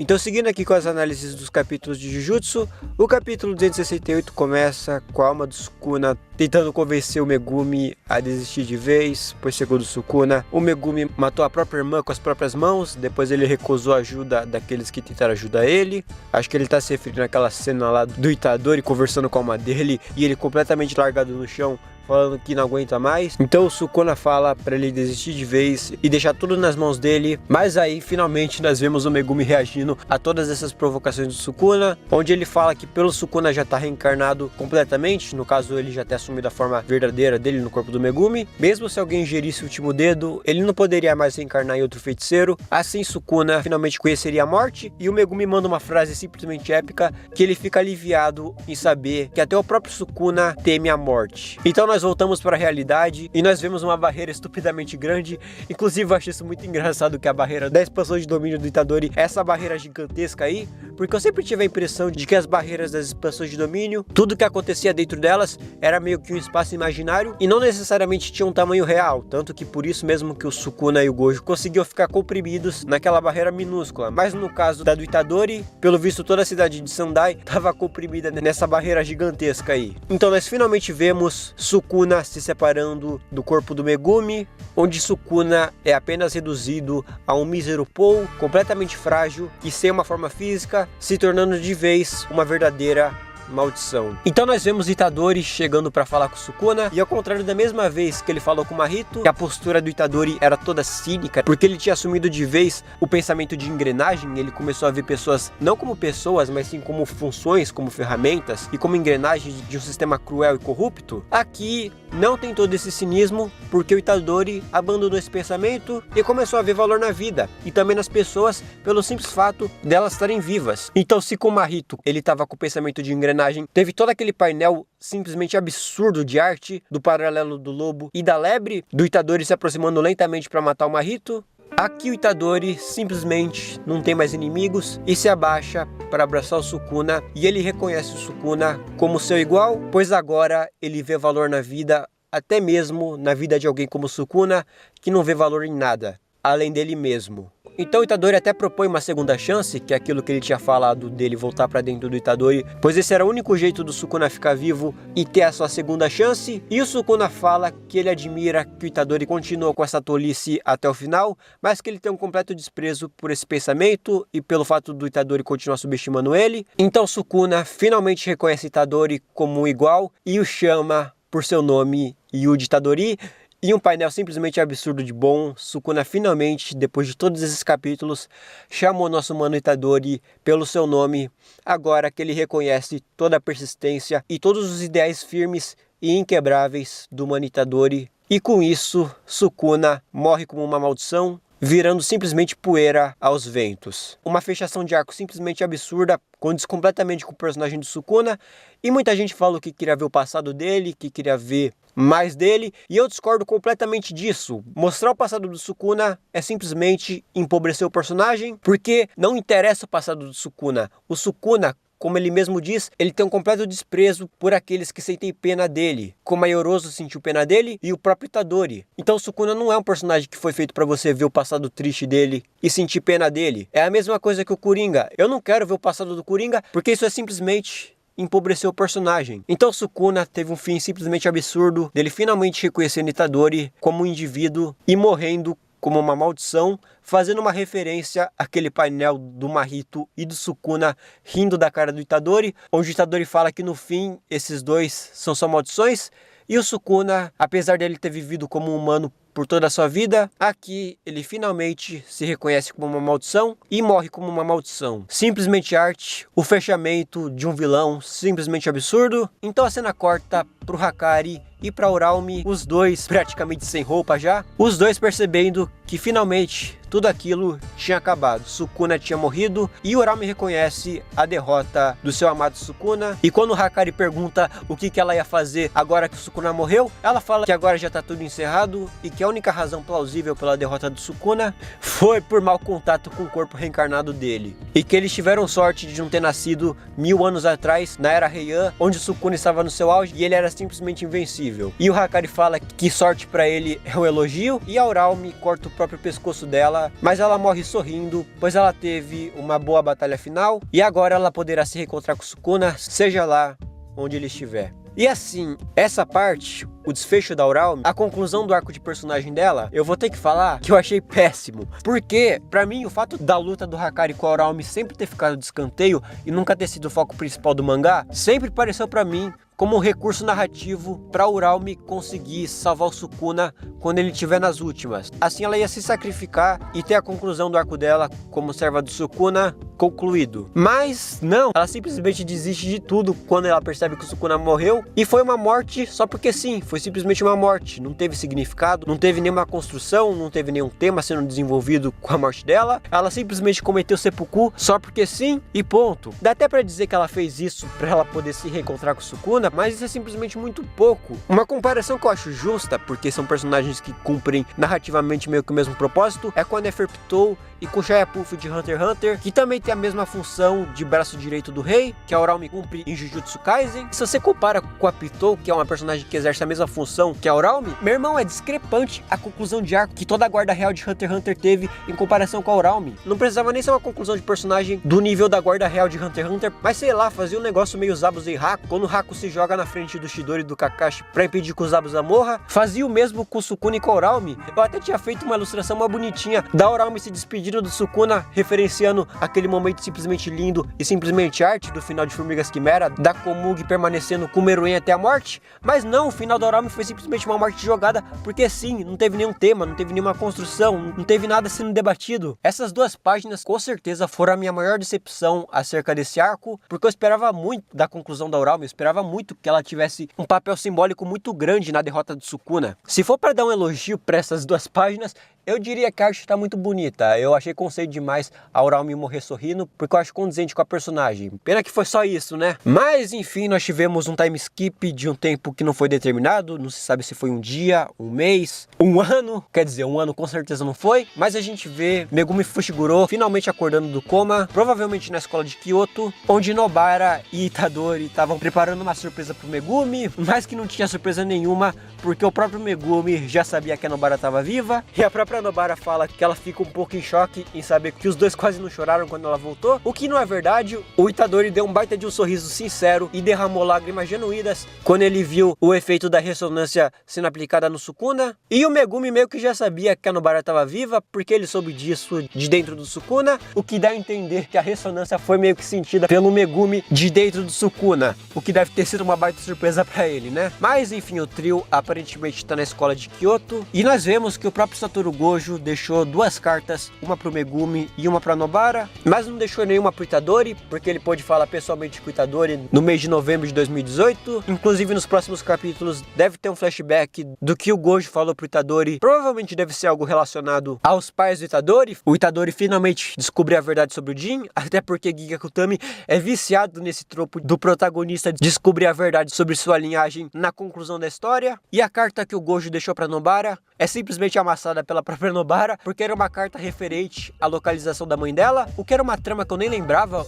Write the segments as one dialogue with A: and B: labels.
A: Então, seguindo aqui com as análises dos capítulos de Jujutsu, o capítulo 268 começa com a alma do Sukuna tentando convencer o Megumi a desistir de vez, pois segundo Sukuna, o Megumi matou a própria irmã com as próprias mãos, depois ele recusou a ajuda daqueles que tentaram ajudar ele. Acho que ele tá se referindo àquela cena lá do Itadori conversando com a alma dele e ele completamente largado no chão, falando que não aguenta mais. Então o Sukuna fala para ele desistir de vez e deixar tudo nas mãos dele. Mas aí finalmente nós vemos o Megumi reagindo a todas essas provocações do Sukuna, onde ele fala que pelo Sukuna já tá reencarnado completamente, no caso ele já ter assumido a forma verdadeira dele no corpo do Megumi. Mesmo se alguém ingerisse o último dedo, ele não poderia mais reencarnar em outro feiticeiro. Assim Sukuna finalmente conheceria a morte, e o Megumi manda uma frase simplesmente épica, que ele fica aliviado em saber que até o próprio Sukuna teme a morte. Então nós voltamos para a realidade e nós vemos uma barreira estupidamente grande. Inclusive eu acho isso muito engraçado, que a barreira da expansão de domínio do Itadori é essa barreira gigantesca aí, porque eu sempre tive a impressão de que as barreiras das expansões de domínio, tudo que acontecia dentro delas era meio que um espaço imaginário e não necessariamente tinha um tamanho real, tanto que por isso mesmo que o Sukuna e o Gojo conseguiam ficar comprimidos naquela barreira minúscula. Mas no caso da do Itadori, pelo visto toda a cidade de Sendai estava comprimida nessa barreira gigantesca aí. Então nós finalmente vemos Sukuna se separando do corpo do Megumi, onde Sukuna é apenas reduzido a um mísero Pou, completamente frágil e sem uma forma física, se tornando de vez uma verdadeira maldição. Então nós vemos Itadori chegando para falar com Sukuna, e ao contrário da mesma vez que ele falou com Mahito, que a postura do Itadori era toda cínica, porque ele tinha assumido de vez o pensamento de engrenagem. Ele começou a ver pessoas não como pessoas, mas sim como funções, como ferramentas e como engrenagens de um sistema cruel e corrupto. Aqui não tem todo esse cinismo, porque o Itadori abandonou esse pensamento e começou a ver valor na vida e também nas pessoas, pelo simples fato delas estarem vivas. Então se com Mahito ele estava com o pensamento de engrenagem, teve todo aquele painel simplesmente absurdo de arte do paralelo do lobo e da lebre, do Itadori se aproximando lentamente para matar o Mahito. Aqui o Itadori simplesmente não tem mais inimigos e se abaixa para abraçar o Sukuna, e ele reconhece o Sukuna como seu igual, pois agora ele vê valor na vida, até mesmo na vida de alguém como Sukuna, que não vê valor em nada, além dele mesmo. Então o Itadori até propõe uma segunda chance, que é aquilo que ele tinha falado dele voltar para dentro do Itadori, pois esse era o único jeito do Sukuna ficar vivo e ter a sua segunda chance. E o Sukuna fala que ele admira que o Itadori continuou com essa tolice até o final, mas que ele tem um completo desprezo por esse pensamento e pelo fato do Itadori continuar subestimando ele. Então Sukuna finalmente reconhece Itadori como um igual e o chama por seu nome, Yuji Itadori. E um painel simplesmente absurdo de bom, Sukuna finalmente, depois de todos esses capítulos, chamou nosso mano Itadori pelo seu nome, agora que ele reconhece toda a persistência e todos os ideais firmes e inquebráveis do mano Itadori. E com isso, Sukuna morre como uma maldição, virando simplesmente poeira aos ventos. Uma fechação de arco simplesmente absurda, condiz completamente com o personagem do Sukuna, e muita gente falou que queria ver o passado dele, que queria ver mais dele, e eu discordo completamente disso. Mostrar o passado do Sukuna é simplesmente empobrecer o personagem, porque não interessa o passado do Sukuna. O Sukuna, como ele mesmo diz, ele tem um completo desprezo por aqueles que sentem pena dele, como a Yorozu sentiu pena dele e o próprio Itadori. Então o Sukuna não é um personagem que foi feito para você ver o passado triste dele e sentir pena dele. É a mesma coisa que o Coringa. Eu não quero ver o passado do Coringa, porque isso é simplesmente empobreceu o personagem. Então Sukuna teve um fim simplesmente absurdo, dele finalmente reconhecendo Itadori como um indivíduo e morrendo como uma maldição, fazendo uma referência àquele painel do Mahito e do Sukuna rindo da cara do Itadori, onde o Itadori fala que no fim esses dois são só maldições, e o Sukuna, apesar dele ter vivido como um humano por toda a sua vida, aqui ele finalmente se reconhece como uma maldição e morre como uma maldição. Simplesmente arte, o fechamento de um vilão simplesmente absurdo. Então a cena corta pro Hakari e pra Uraume, os dois praticamente sem roupa já, os dois percebendo que finalmente tudo aquilo tinha acabado. Sukuna tinha morrido e Uraume reconhece a derrota do seu amado Sukuna. E quando o Hakari pergunta o que ela ia fazer agora que o Sukuna morreu, ela fala que agora já tá tudo encerrado e que a única razão plausível pela derrota do Sukuna foi por mau contato com o corpo reencarnado dele. E que eles tiveram sorte de não ter nascido 1000 anos atrás, na Era Heian, onde o Sukuna estava no seu auge e ele era simplesmente invencível. possível. E o Hakari fala que sorte pra ele é um elogio, e a Uraume corta o próprio pescoço dela, mas ela morre sorrindo, pois ela teve uma boa batalha final, e agora ela poderá se reencontrar com Sukuna, seja lá onde ele estiver. E assim, essa parte, o desfecho da Uraume, a conclusão do arco de personagem dela, eu vou ter que falar que eu achei péssimo. Porque, pra mim, o fato da luta do Hakari com a Uraume sempre ter ficado de escanteio e nunca ter sido o foco principal do mangá, sempre pareceu pra mim como um recurso narrativo para Uraume conseguir salvar o Sukuna quando ele estiver nas últimas. Assim ela ia se sacrificar e ter a conclusão do arco dela como serva do Sukuna concluído. Mas não, ela simplesmente desiste de tudo quando ela percebe que o Sukuna morreu, e foi uma morte só porque sim, foi simplesmente uma morte, não teve significado, não teve nenhuma construção, não teve nenhum tema sendo desenvolvido com a morte dela, ela simplesmente cometeu seppuku só porque sim e ponto. Dá até pra dizer que ela fez isso pra ela poder se reencontrar com o Sukuna, mas isso é simplesmente muito pouco. Uma comparação que eu acho justa, porque são personagens que cumprem narrativamente meio que o mesmo propósito, é com a Neferpitou e com o Shaya-Puff de Hunter x Hunter, que também tem a mesma função de braço direito do rei, que a Uraume cumpre em Jujutsu Kaisen. Se você compara com a Pitou, que é uma personagem que exerce a mesma função que a Uraume, meu irmão, é discrepante a conclusão de arco que toda a guarda real de Hunter x Hunter teve em comparação com a Uraume. Não precisava nem ser uma conclusão de personagem do nível da guarda real de Hunter x Hunter, mas sei lá, fazia um negócio meio Zabuza e Haku, quando o Haku se joga na frente do Chidori e do Kakashi pra impedir que o Zabuza morra. Fazia o mesmo com o Sukuna e com a Uraume. Eu até tinha feito uma ilustração uma bonitinha da Uraume se despedindo do Sukuna, referenciando aquele momento simplesmente lindo e simplesmente arte do final de Formigas Quimera, da Komugi permanecendo com o Meruem até a morte. Mas não, o final da Uraume foi simplesmente uma morte jogada, porque sim, não teve nenhum tema, não teve nenhuma construção, não teve nada sendo debatido. Essas duas páginas com certeza foram a minha maior decepção acerca desse arco, porque eu esperava muito da conclusão da Uraume, eu esperava muito que ela tivesse um papel simbólico muito grande na derrota do Sukuna. Se for para dar um elogio para essas duas páginas, eu diria que a arte tá muito bonita. Eu achei conceito demais a Uraume morrer sorrindo, porque eu acho condizente com a personagem. Pena que foi só isso, né? Mas enfim, nós tivemos um time skip de um tempo que não foi determinado. Não se sabe se foi um dia, um mês, um ano. Quer dizer, um ano com certeza não foi. Mas a gente vê Megumi Fushiguro finalmente acordando do coma, provavelmente na escola de Kyoto, onde Nobara e Itadori estavam preparando uma surpresa pro Megumi, mas que não tinha surpresa nenhuma, porque o próprio Megumi já sabia que a Nobara estava viva, e a própria Nobara fala que ela fica um pouco em choque em saber que os dois quase não choraram quando ela voltou, o que não é verdade. O Itadori deu um baita de um sorriso sincero e derramou lágrimas genuínas quando ele viu o efeito da ressonância sendo aplicada no Sukuna, e o Megumi meio que já sabia que a Nobara estava viva, porque ele soube disso de dentro do Sukuna, o que dá a entender que a ressonância foi meio que sentida pelo Megumi de dentro do Sukuna, o que deve ter sido uma baita surpresa pra ele, né? Mas enfim, o trio aparentemente tá na escola de Kyoto, e nós vemos que o próprio Satoru Gojo deixou duas cartas, uma pro Megumi e uma pra Nobara, mas não deixou nenhuma pro Itadori, porque ele pôde falar pessoalmente com o Itadori no mês de novembro de 2018. Inclusive nos próximos capítulos deve ter um flashback do que o Gojo falou pro Itadori. Provavelmente deve ser algo relacionado aos pais do Itadori. O Itadori finalmente descobriu a verdade sobre o Jin, até porque Giga Kutami é viciado nesse tropo do protagonista descobrir a verdade sobre sua linhagem na conclusão da história. E a carta que o Gojo deixou pra Nobara é simplesmente amassada pela própria Nobara, porque era uma carta referente à localização da mãe dela, o que era uma trama que eu nem lembrava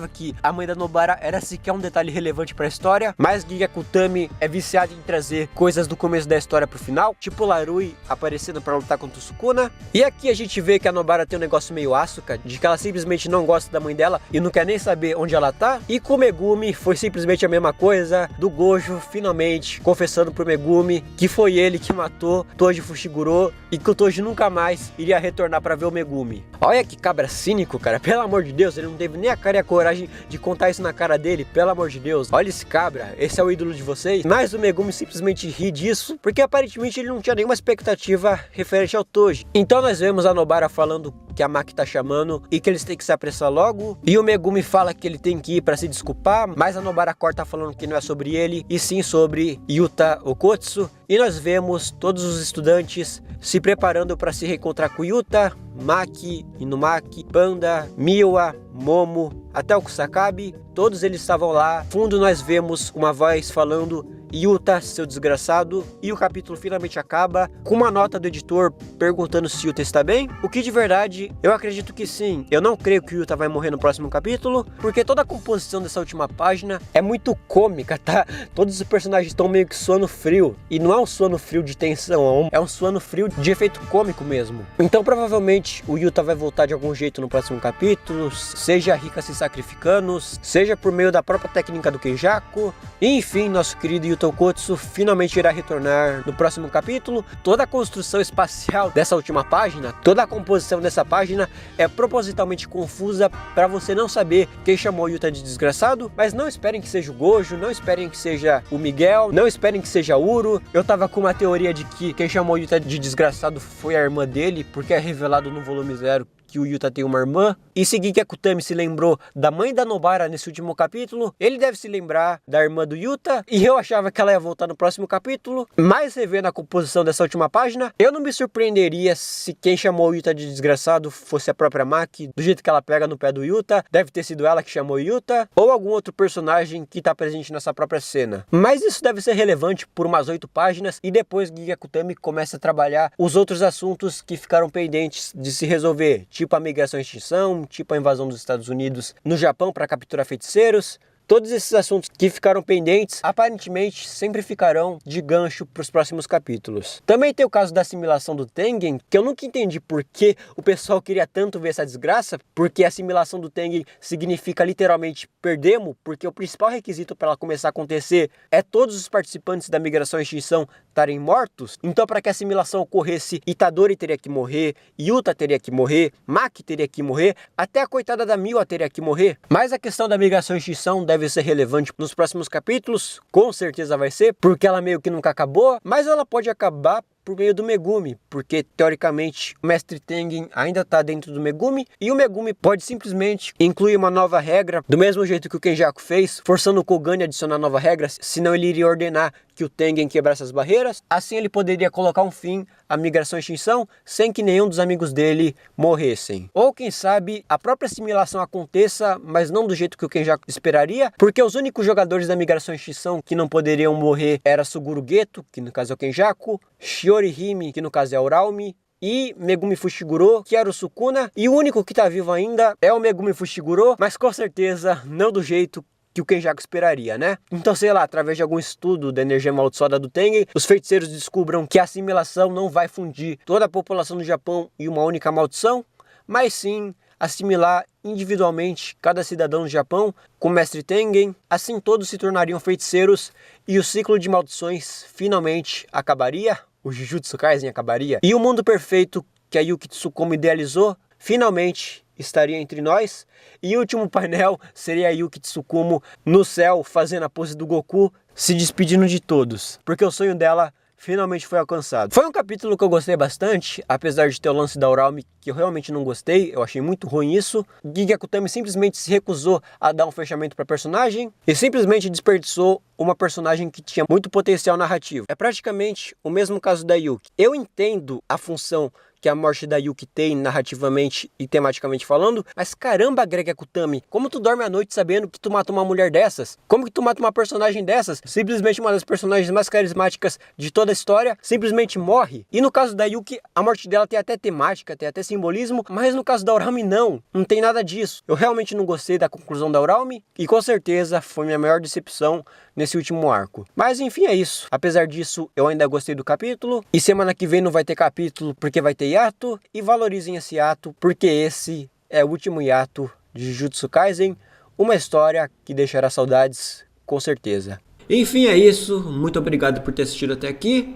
A: que a mãe da Nobara era sequer um detalhe relevante pra história, mas Giga Kutami é viciado em trazer coisas do começo da história pro final, tipo Larui aparecendo pra lutar contra o Sukuna. E aqui a gente vê que a Nobara tem um negócio meio Asuka, de que ela simplesmente não gosta da mãe dela e não quer nem saber onde ela tá, e com o Megumi foi simplesmente a mesma coisa, do Gojo finalmente confessando pro Megumi que foi ele que matou Toji Fushiguro e que o Toji nunca mais iria retornar pra ver o Megumi. Olha que cabra cínico, cara, pelo amor de Deus, ele não teve nem a cara e a coragem de contar isso na cara dele, pelo amor de Deus. Olha esse cabra, esse é o ídolo de vocês? Mas o Megumi simplesmente ri disso, porque aparentemente ele não tinha nenhuma expectativa referente ao Toji. Então nós vemos a Nobara falando que a Maki tá chamando e que eles têm que se apressar logo, e o Megumi fala que ele tem que ir pra se desculpar, mas a Nobara corta falando que não é sobre ele, e sim sobre Yuta Okotsu, e nós vemos todos os estudantes se preparando para se reencontrar com Yuta, Maki, Inumaki, Panda, Miwa, Momo, até o Kusakabe. Todos eles estavam lá. Fundo nós vemos uma voz falando: Yuta, seu desgraçado, e o capítulo finalmente acaba com uma nota do editor perguntando se Yuta está bem, o que de verdade eu acredito que sim. Eu não creio que Yuta vai morrer no próximo capítulo, porque toda a composição dessa última página é muito cômica, tá? Todos os personagens estão meio que suando frio, e não é um suando frio de tensão, é um suando frio de efeito cômico mesmo. Então provavelmente o Yuta vai voltar de algum jeito no próximo capítulo, seja a Rika se sacrificando, seja por meio da própria técnica do Kenjaku. E enfim, nosso querido Yuta Okkotsu finalmente irá retornar no próximo capítulo. Toda a construção espacial dessa última página, toda a composição dessa página é propositalmente confusa para você não saber quem chamou o Yuta de desgraçado, mas não esperem que seja o Gojo, não esperem que seja o Miguel, não esperem que seja o Uro. Eu tava com uma teoria de que quem chamou o Yuta de desgraçado foi a irmã dele, porque é revelado no volume 0 que o Yuta tem uma irmã. E se Gege Akutami se lembrou da mãe da Nobara nesse último capítulo, ele deve se lembrar da irmã do Yuta, e eu achava que ela ia voltar no próximo capítulo. Mas revendo a composição dessa última página, eu não me surpreenderia se quem chamou o Yuta de desgraçado fosse a própria Maki, do jeito que ela pega no pé do Yuta. Deve ter sido ela que chamou o Yuta, ou algum outro personagem que está presente nessa própria cena. Mas isso deve ser relevante por umas 8 páginas, e depois Gege Akutami começa a trabalhar os outros assuntos que ficaram pendentes de se resolver, tipo a migração e extinção, tipo a invasão dos Estados Unidos no Japão para capturar feiticeiros. Todos esses assuntos que ficaram pendentes, aparentemente, sempre ficarão de gancho para os próximos capítulos. Também tem o caso da assimilação do Tengen, que eu nunca entendi por que o pessoal queria tanto ver essa desgraça, porque a assimilação do Tengen significa literalmente perdemos, porque o principal requisito para ela começar a acontecer é todos os participantes da migração e extinção estarem mortos. Então, para que a assimilação ocorresse, Itadori teria que morrer, Yuta teria que morrer, Maki teria que morrer, até a coitada da Miwa teria que morrer. Mas a questão da migração e extinção deve ser relevante nos próximos capítulos, com certeza vai ser, porque ela meio que nunca acabou, mas ela pode acabar por meio do Megumi, porque teoricamente o Mestre Tengen ainda está dentro do Megumi, e o Megumi pode simplesmente incluir uma nova regra, do mesmo jeito que o Kenjaku fez, forçando o Kogane a adicionar nova regra, senão ele iria ordenar que o Tengen quebrasse as barreiras. Assim ele poderia colocar um fim à migração e extinção sem que nenhum dos amigos dele morressem. Ou quem sabe a própria assimilação aconteça, mas não do jeito que o Kenjaku esperaria, porque os únicos jogadores da migração e extinção que não poderiam morrer era Suguru Geto, que no caso é o Kenjaku, Shiorihime, que no caso é o Uraumi, e Megumi Fushiguro, que era o Sukuna, e o único que tá vivo ainda é o Megumi Fushiguro, mas com certeza não do jeito que o Kenjaku esperaria, né? Então, sei lá, através de algum estudo da energia amaldiçoada do Tengen, os feiticeiros descubram que a assimilação não vai fundir toda a população do Japão em uma única maldição, mas sim assimilar individualmente cada cidadão do Japão com o Mestre Tengen. Assim todos se tornariam feiticeiros e o ciclo de maldições finalmente acabaria, o Jujutsu Kaisen acabaria, e o mundo perfeito que a Yuki Tsukumo idealizou finalmente estaria entre nós, e o último painel seria a Yuki Tsukumo no céu fazendo a pose do Goku, se despedindo de todos, porque o sonho dela finalmente foi alcançado. Foi um capítulo que eu gostei bastante, apesar de ter o lance da Uraumi, que eu realmente não gostei, eu achei muito ruim isso. Gege Akutami simplesmente se recusou a dar um fechamento para a personagem e simplesmente desperdiçou uma personagem que tinha muito potencial narrativo. É praticamente o mesmo caso da Yuki. Eu entendo a função que a morte da Yuki tem narrativamente e tematicamente falando, mas caramba, Gege Akutami, como tu dorme à noite sabendo que tu mata uma mulher dessas? Como que tu mata uma personagem dessas? Simplesmente uma das personagens mais carismáticas de toda a história simplesmente morre. E no caso da Yuki, a morte dela tem até temática, tem até simbolismo, mas no caso da Uraumi não tem nada disso. Eu realmente não gostei da conclusão da Uraumi e com certeza foi minha maior decepção nesse último arco. Mas enfim, é isso. Apesar disso, eu ainda gostei do capítulo, e semana que vem não vai ter capítulo porque vai ter hiato, e valorizem esse hiato porque esse é o último hiato de Jujutsu Kaisen, uma história que deixará saudades com certeza. Enfim, é isso. Muito obrigado por ter assistido até aqui,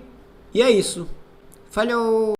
A: e é isso. Falhou!